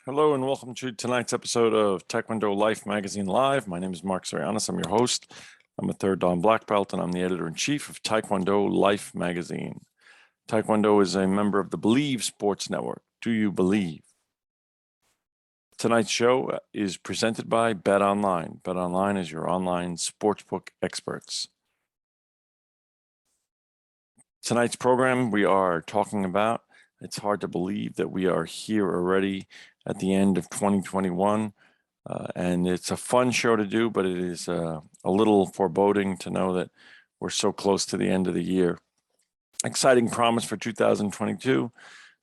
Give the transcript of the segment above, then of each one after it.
Hello and welcome to tonight's episode of Taekwondo Life Magazine Live. My name is Mark Sorianis. I'm your host. I'm a third Dan black belt and I'm the editor-in-chief of Taekwondo Life Magazine. Taekwondo is a member of the Believe Sports Network. Do you believe? Tonight's show is presented by BetOnline. BetOnline is your online sportsbook experts. Tonight's program, we are talking about, it's hard to believe that we are here already at the end of 2021. And it's a fun show to do, but it is a little foreboding to know that we're so close to the end of the year. Exciting promise for 2022,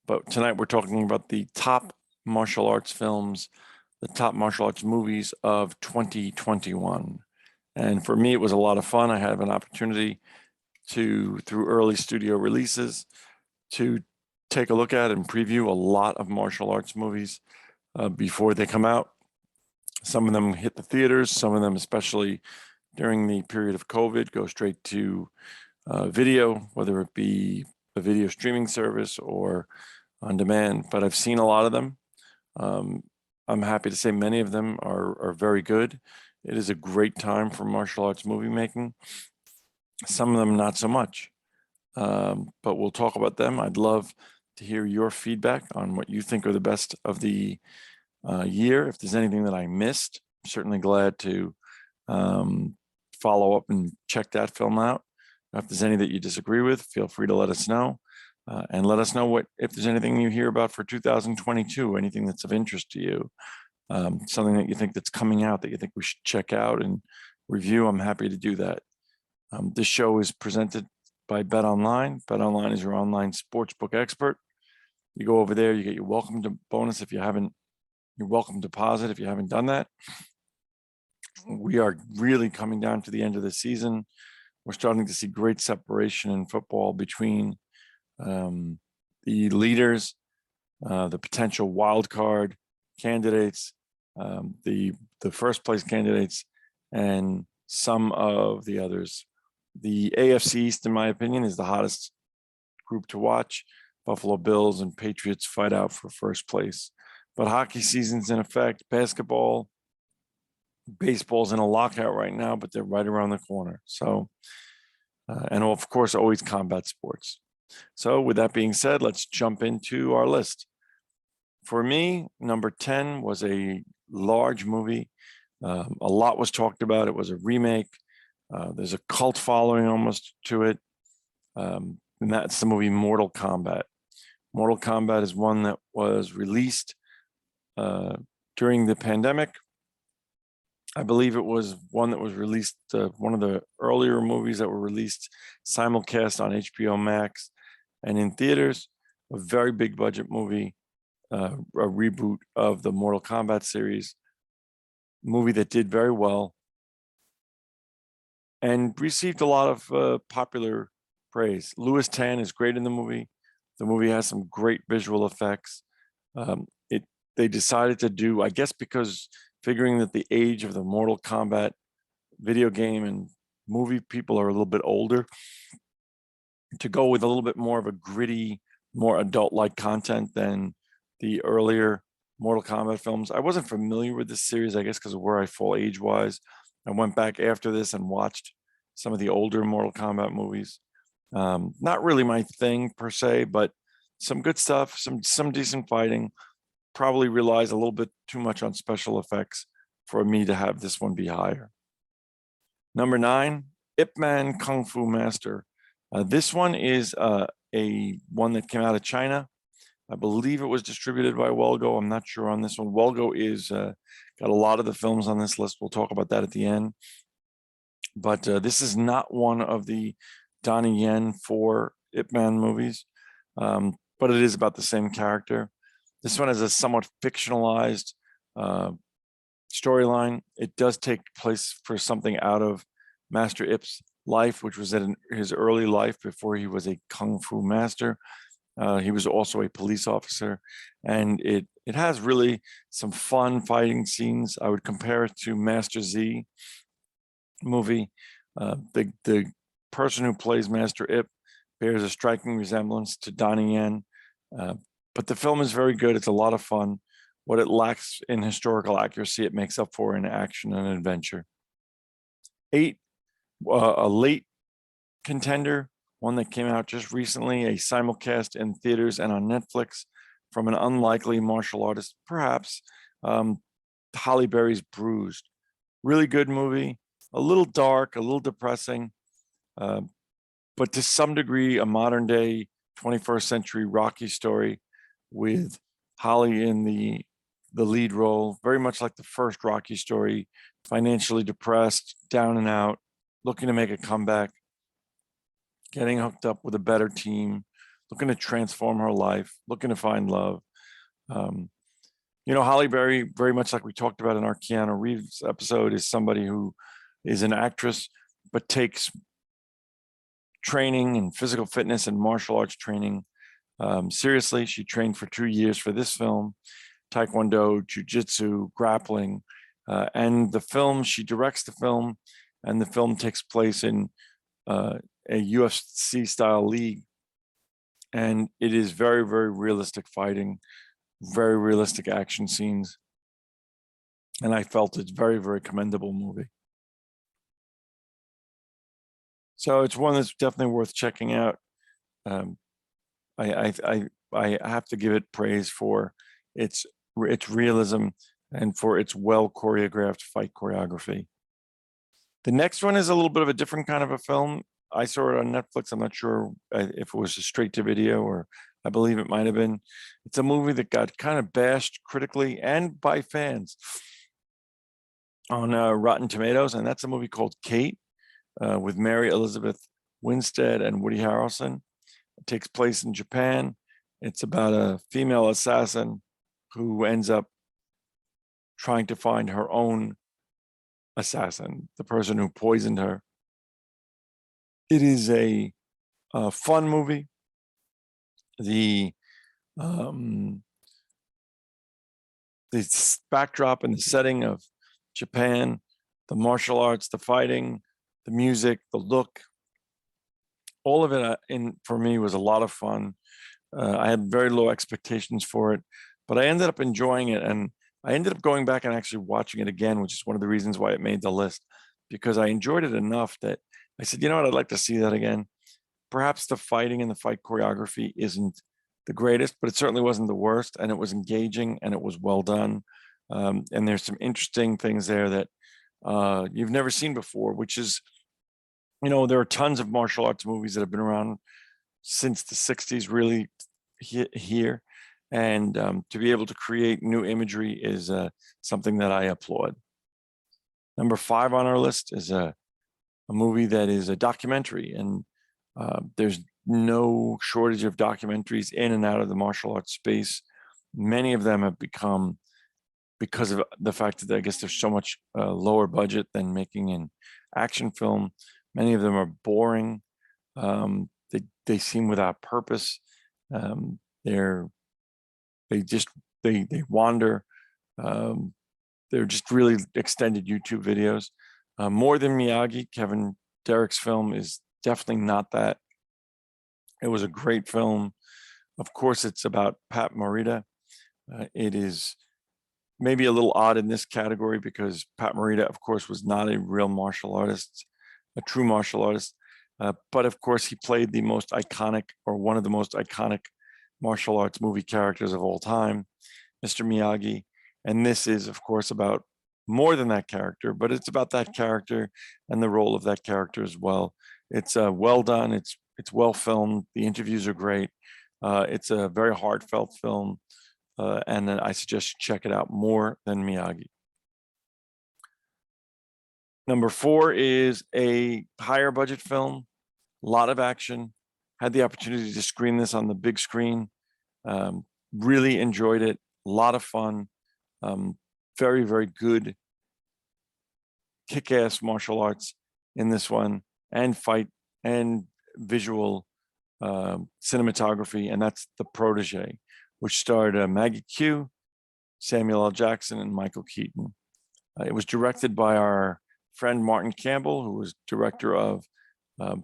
but tonight we're talking about the top martial arts films, the top martial arts movies of 2021. And for me, it was a lot of fun. I had an opportunity through early studio releases, to take a look at and preview a lot of martial arts movies before they come out. Some of them hit the theaters, some of them, especially during the period of COVID, go straight to video, whether it be a video streaming service or on demand. But I've seen a lot of them. I'm happy to say many of them are very good. It is a great time for martial arts movie making. Some of them not so much, but we'll talk about them. I'd love to hear your feedback on what you think are the best of the year. If there's anything that I missed, I'm certainly glad to follow up and check that film out. If there's any that you disagree with, feel free to let us know. And let us know if there's anything you hear about for 2022, anything that's of interest to you, something that you think that's coming out that you think we should check out and review. I'm happy to do that. This show is presented by BetOnline. BetOnline is your online sportsbook expert. You go over there, you get your welcome to bonus if you haven't, your welcome deposit if you haven't done that. We are really coming down to the end of the season. We're starting to see great separation in football between the leaders, the potential wild card candidates, the first place candidates, and some of the others. The AFC East, in my opinion, is the hottest group to watch. Buffalo Bills and Patriots fight out for first place. But hockey season's in effect. Basketball, baseball's in a lockout right now, but they're right around the corner. So, and of course, always combat sports. So with that being said, let's jump into our list. For me, number 10 was a large movie. A lot was talked about. It was a remake. There's a cult following almost to it. And that's the movie Mortal Kombat. Mortal Kombat is one that was released during the pandemic. I believe it was one that was released, one of the earlier movies that were released simulcast on HBO Max and in theaters. A very big budget movie, a reboot of the Mortal Kombat series, movie that did very well and received a lot of popular praise. Louis Tan is great in the movie. The movie has some great visual effects. They decided to do, I guess, because figuring that the age of the Mortal Kombat video game and movie people are a little bit older, to go with a little bit more of a gritty, more adult-like content than the earlier Mortal Kombat films. I wasn't familiar with this series, I guess, because of where I fall age-wise. I went back after this and watched some of the older Mortal Kombat movies. Not really my thing per se, but some good stuff, some decent fighting. Probably relies a little bit too much on special effects for me to have this one be higher. Number 9, Ip Man Kung Fu Master. This one is one that came out of China. I believe it was distributed by Welgo. I'm not sure on this one. Welgo is got a lot of the films on this list. We'll talk about that at the end. But this is not one of the Donnie Yen 4 Ip Man movies, but it is about the same character. This one is a somewhat fictionalized storyline. It does take place for something out of Master Ip's life, which was in his early life before he was a Kung Fu master. He was also a police officer, and it has really some fun fighting scenes. I would compare it to Master Z movie. The person who plays Master Ip bears a striking resemblance to Donnie Yen, but the film is very good. It's a lot of fun. what it lacks in historical accuracy, it makes up for in action and adventure. 8, a late contender, one that came out just recently, a simulcast in theaters and on Netflix from an unlikely martial artist, perhaps, Halle Berry's Bruised. Really good movie, a little dark, a little depressing, but to some degree, a modern day 21st century Rocky story with Holly in the lead role, very much like the first Rocky story, financially depressed, down and out, looking to make a comeback, getting hooked up with a better team, looking to transform her life, looking to find love. Halle Berry, very much like we talked about in our Keanu Reeves episode, is somebody who is an actress, but takes training and physical fitness and martial arts training seriously. She trained for 2 years for this film, Taekwondo, Jiu-Jitsu, grappling, and the film, she directs the film, and the film takes place in a UFC style league. And it is very, very realistic fighting, very realistic action scenes. And I felt it's very, very commendable movie. So it's one that's definitely worth checking out. I have to give it praise for its realism and for its well choreographed fight choreography. The next one is a little bit of a different kind of a film. I saw it on Netflix. I'm not sure if it was a straight to video, or I believe it might have been. It's a movie that got kind of bashed critically and by fans on Rotten Tomatoes, and that's a movie called Kate with Mary Elizabeth Winstead and Woody Harrelson. It takes place in Japan. It's about a female assassin who ends up trying to find her own assassin, the person who poisoned her. It is a fun movie. The backdrop and the setting of Japan, the martial arts, the fighting, the music, the look, all of it for me was a lot of fun. I had very low expectations for it, but I ended up enjoying it, and I ended up going back and actually watching it again, which is one of the reasons why it made the list, because I enjoyed it enough that I said, you know what, I'd like to see that again. Perhaps the fighting and the fight choreography isn't the greatest, but it certainly wasn't the worst, and it was engaging and it was well done. And there's some interesting things there that you've never seen before, which is, there are tons of martial arts movies that have been around since the 60s, really here. And to be able to create new imagery is something that I applaud. Number 5 on our list is a movie that is a documentary, and there's no shortage of documentaries in and out of the martial arts space. Many of them have become, because of the fact that I guess there's so much lower budget than making an action film, many of them are boring. They seem without purpose. They wander. They're just really extended YouTube videos. More Than Miyagi, Kevin Derrick's film, is definitely not that. It was a great film. Of course, it's about Pat Morita. It is maybe a little odd in this category because Pat Morita, of course, was not a real martial artist, a true martial artist. But of course, he played the most iconic, or one of the most iconic, martial arts movie characters of all time, Mr. Miyagi. And this is, of course, about more than that character, but it's about that character and the role of that character as well. It's well done. It's well filmed. The interviews are great. It's a very heartfelt film. And then I suggest you check it out, More Than Miyagi. Number 4 is a higher budget film, a lot of action. Had the opportunity to screen this on the big screen. Really enjoyed it. A lot of fun. Very, very good kick-ass martial arts in this one, and fight and visual cinematography, and that's The Protege, which starred Maggie Q, Samuel L. Jackson, and Michael Keaton. It was directed by our friend Martin Campbell, who was director of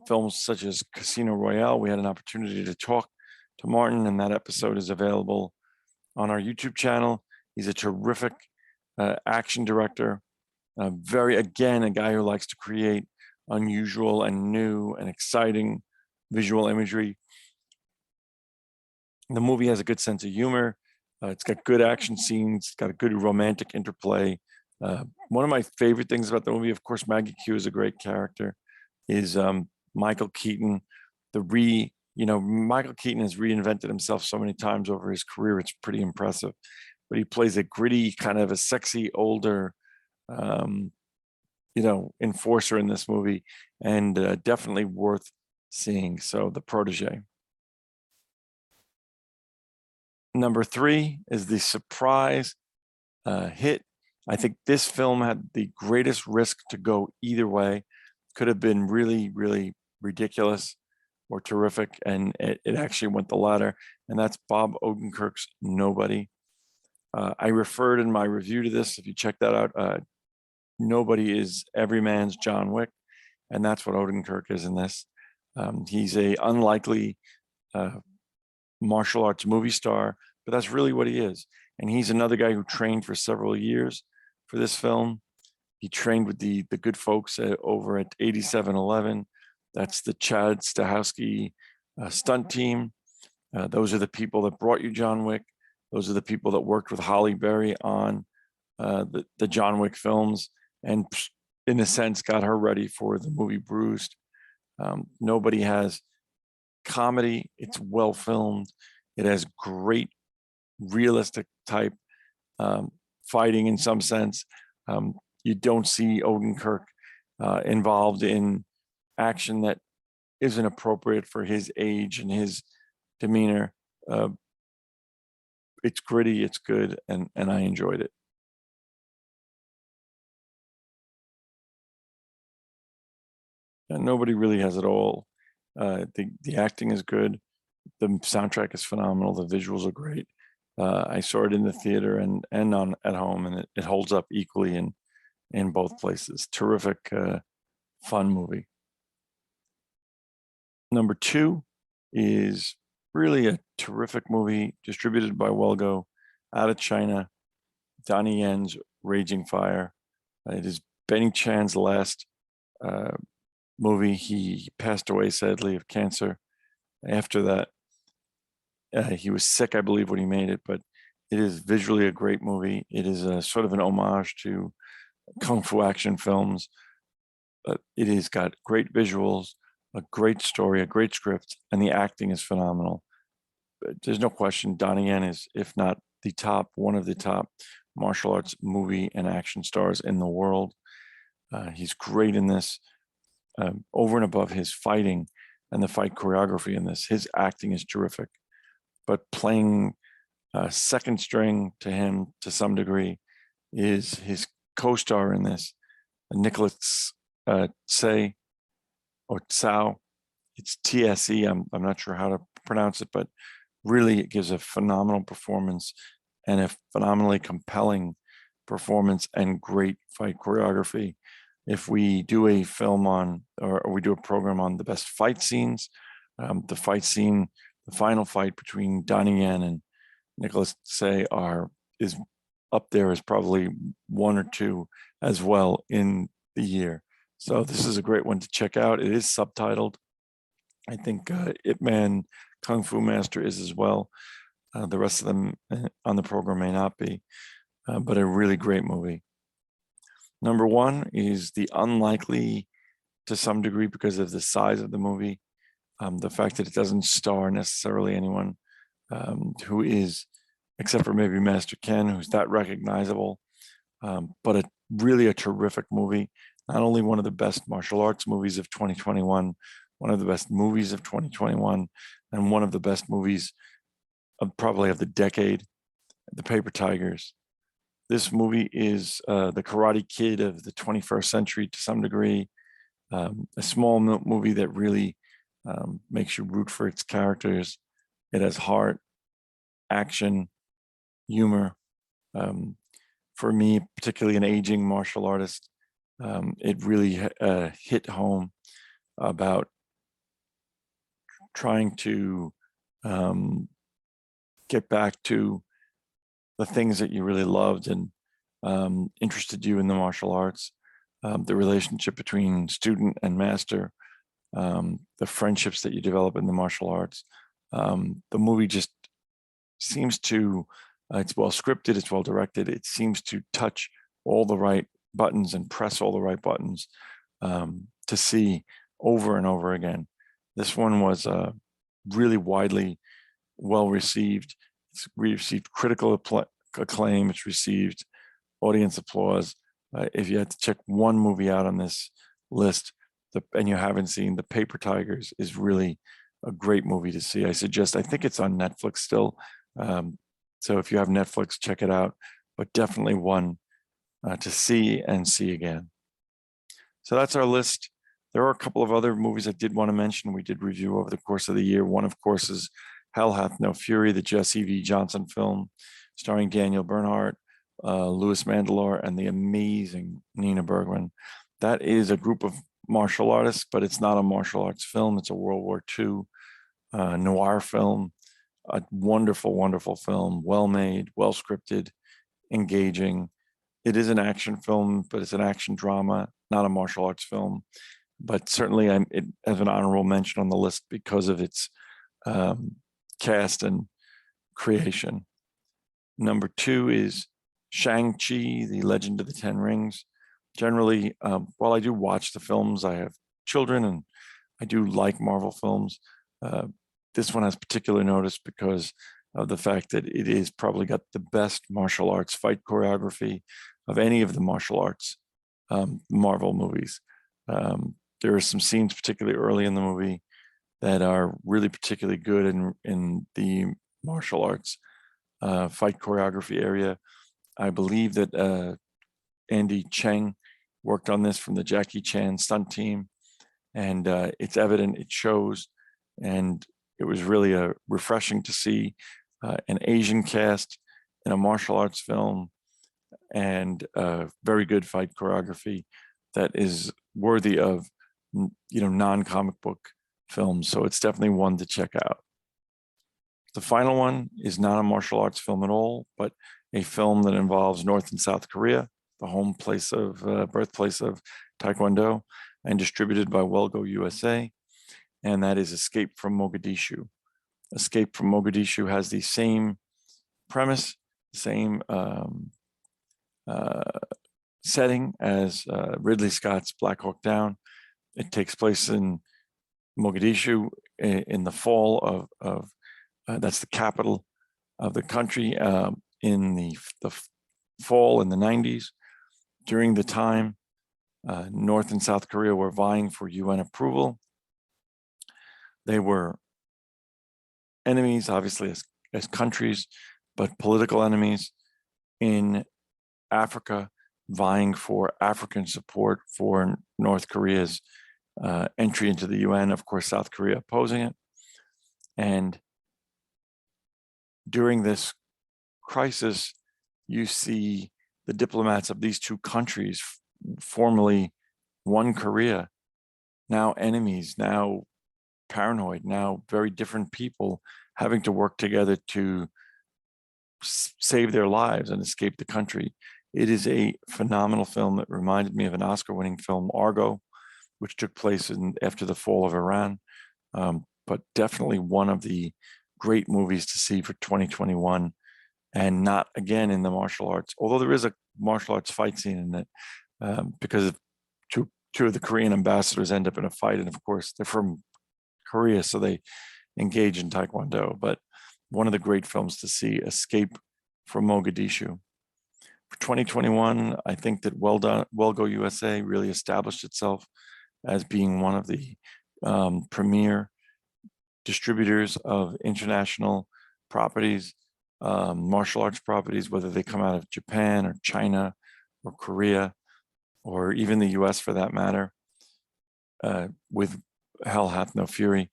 films such as Casino Royale. We had an opportunity to talk to Martin, and that episode is available on our YouTube channel. He's a terrific action director. Again, a guy who likes to create unusual and new and exciting visual imagery. The movie has a good sense of humor. It's got good action scenes. It's got a good romantic interplay. One of my favorite things about the movie, of course, Maggie Q is a great character, is Michael Keaton. Michael Keaton has reinvented himself so many times over his career. It's pretty impressive. But he plays a gritty, kind of a sexy, older, enforcer in this movie, and definitely worth seeing. So The Protege. Number 3 is the surprise hit. I think this film had the greatest risk to go either way. Could have been really, really ridiculous or terrific, and it actually went the latter, and that's Bob Odenkirk's Nobody. I referred in my review to this. If you check that out, Nobody is every man's John Wick, and that's what Odenkirk is in this. He's a unlikely martial arts movie star, but that's really what he is. And he's another guy who trained for several years for this film. He trained with the good folks over at 8711. That's the Chad Stahelski stunt team. Those are the people that brought you John Wick. Those are the people that worked with Halle Berry on the John Wick films, and in a sense got her ready for the movie Bruised. Nobody has comedy. It's well filmed. It has great realistic type fighting in some sense. You don't see Odenkirk involved in action that isn't appropriate for his age and his demeanor. It's gritty, it's good, and I enjoyed it. And Nobody really has it all. The acting is good. The soundtrack is phenomenal. The visuals are great. I saw it in the theater and on at home, and it holds up equally in both places. Terrific, fun movie. Number 2 is really a terrific movie distributed by Welgo out of China. Donnie Yen's Raging Fire. It is Benny Chan's last movie. He passed away sadly of cancer. After that, he was sick, I believe, when he made it, but it is visually a great movie. It is a sort of an homage to kung fu action films. It has got great visuals, a great story, a great script, and the acting is phenomenal. There's no question Donnie Yen is, if not the top, one of the top martial arts movie and action stars in the world. He's great in this. Over and above his fighting and the fight choreography in this, his acting is terrific. But playing second string to him to some degree is his co-star in this, Nicholas Tsay or Tsao. It's TSE. I'm not sure how to pronounce it, but really it gives a phenomenal performance and a phenomenally compelling performance and great fight choreography. If we do a film on, or we do a program on the best fight scenes, the fight scene, the final fight between Donnie Yen and Nicholas Tsay is up there as probably 1 or 2 as well in the year. So this is a great one to check out. It is subtitled. I think Ip Man Kung Fu Master is as well. The rest of them on the program may not be, but a really great movie. Number 1 is the unlikely, to some degree, because of the size of the movie, the fact that it doesn't star necessarily anyone who is, except for maybe Master Ken, who's that recognizable, but really a terrific movie. Not only one of the best martial arts movies of 2021, one of the best movies of 2021, and one of the best movies of probably of the decade, The Paper Tigers. This movie is the Karate Kid of the 21st century to some degree. A small movie that really makes you root for its characters. It has heart, action, humor. For me, particularly an aging martial artist, it really hit home about trying to get back to the things that you really loved and interested you in the martial arts, the relationship between student and master, the friendships that you develop in the martial arts. The movie just seems to, it's well scripted, it's well directed, it seems to touch all the right buttons and press all the right buttons to see over and over again. This one was really widely well received. It's received critical acclaim. It's received audience applause. If you had to check one movie out on this list and you haven't seen, The Paper Tigers is really a great movie to see. I think it's on Netflix still. So if you have Netflix, check it out, but definitely one to see and see again. So that's our list. There are a couple of other movies I did want to mention. We did review over the course of the year. One, of course, is Hell Hath No Fury, the Jesse V. Johnson film, starring Daniel Bernhardt, Louis Mandylor, and the amazing Nina Bergman. That is a group of martial artists, but it's not a martial arts film. It's a World War II noir film. A wonderful, wonderful film, well made, well scripted, engaging. It is an action film, but it's an action drama, not a martial arts film. But certainly it has an honorable mention on the list because of its cast and creation. Number 2 is Shang-Chi, The Legend of the Ten Rings. Generally, while I do watch the films, I have children and I do like Marvel films. This one has particular notice because of the fact that it is probably got the best martial arts fight choreography of any of the martial arts Marvel movies. There are some scenes, particularly early in the movie, that are really particularly good in the martial arts fight choreography area. I believe that Andy Cheng worked on this from the Jackie Chan stunt team, and it's evident, it shows, and it was really refreshing to see an Asian cast in a martial arts film and very good fight choreography that is worthy of non-comic book films. So it's definitely one to check out. The final one is not a martial arts film at all, but a film that involves North and South Korea, the birthplace of Taekwondo, and distributed by Welgo USA, and that is Escape from Mogadishu. Escape from Mogadishu has the same premise, same setting as Ridley Scott's Black Hawk Down. It takes place in Mogadishu in the fall of that's the capital of the country, in the fall in the 90s. During the time, North and South Korea were vying for UN approval. They were enemies, obviously, as countries, but political enemies in Africa, vying for African support for North Korea's entry into the UN. Of course, South Korea opposing it. And during this crisis, you see the diplomats of these two countries, formerly one Korea, now enemies, now paranoid, now very different people, having to work together to save their lives and escape the country. It is a phenomenal film that reminded me of an Oscar-winning film, Argo, which took place after the fall of Iran, but definitely one of the great movies to see for 2021, and not again in the martial arts, although there is a martial arts fight scene in it, because two of the Korean ambassadors end up in a fight, and of course they're from Korea, so they engage in Taekwondo. But one of the great films to see, Escape from Mogadishu. For 2021, I think that Welgo USA really established itself as being one of the premier distributors of international properties, martial arts properties, whether they come out of Japan or China or Korea, or even the US for that matter. With Hell Hath No Fury,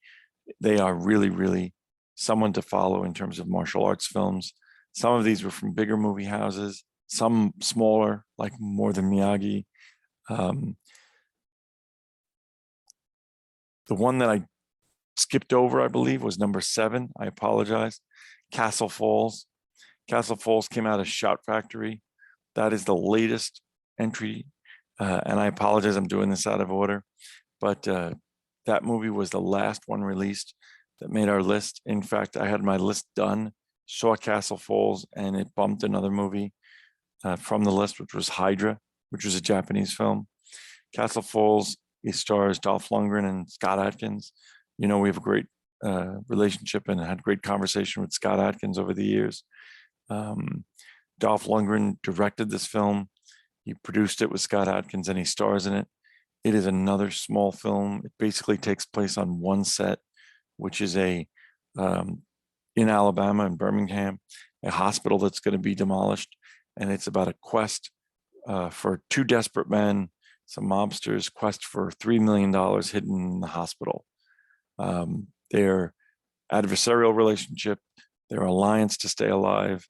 they are really, really someone to follow in terms of martial arts films. Some of these were from bigger movie houses, some smaller, like More Than Miyagi. The one that I skipped over, I believe, was number 7. I apologize. Castle Falls. Castle Falls came out of Shout Factory. That is the latest entry. And I apologize, I'm doing this out of order, but that movie was the last one released that made our list. In fact, I had my list done, saw Castle Falls, and it bumped another movie from the list, which was Hydra, which was a Japanese film. Castle Falls, it stars Dolph Lundgren and Scott Adkins. You know, we have a great relationship and had great conversation with Scott Adkins over the years. Dolph Lundgren directed this film. He produced it with Scott Adkins and he stars in it. It is another small film. It basically takes place on one set, which is in Alabama, in Birmingham, a hospital that's going to be demolished. And it's about a quest for two desperate men, some mobsters, quest for $3 million hidden in the hospital. Their adversarial relationship, their alliance to stay alive.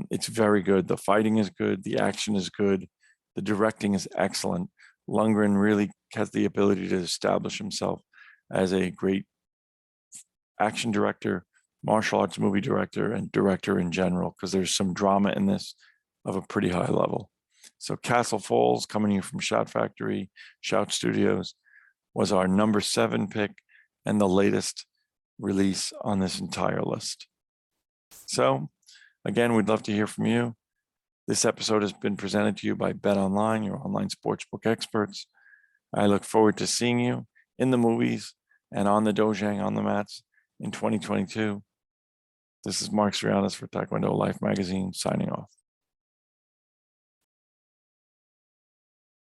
It's very good. The fighting is good. The action is good. The directing is excellent. Lundgren really has the ability to establish himself as a great action director, martial arts movie director, and director in general, because there's some drama in this of a pretty high level. So Castle Falls, coming to you from Shout Factory, Shout Studios, was our number 7 pick and the latest release on this entire list. So again, we'd love to hear from you. This episode has been presented to you by BetOnline, your online sportsbook experts. I look forward to seeing you in the movies and on the dojang, on the mats in 2022. This is Mark Sirianis for Taekwondo Life Magazine, signing off.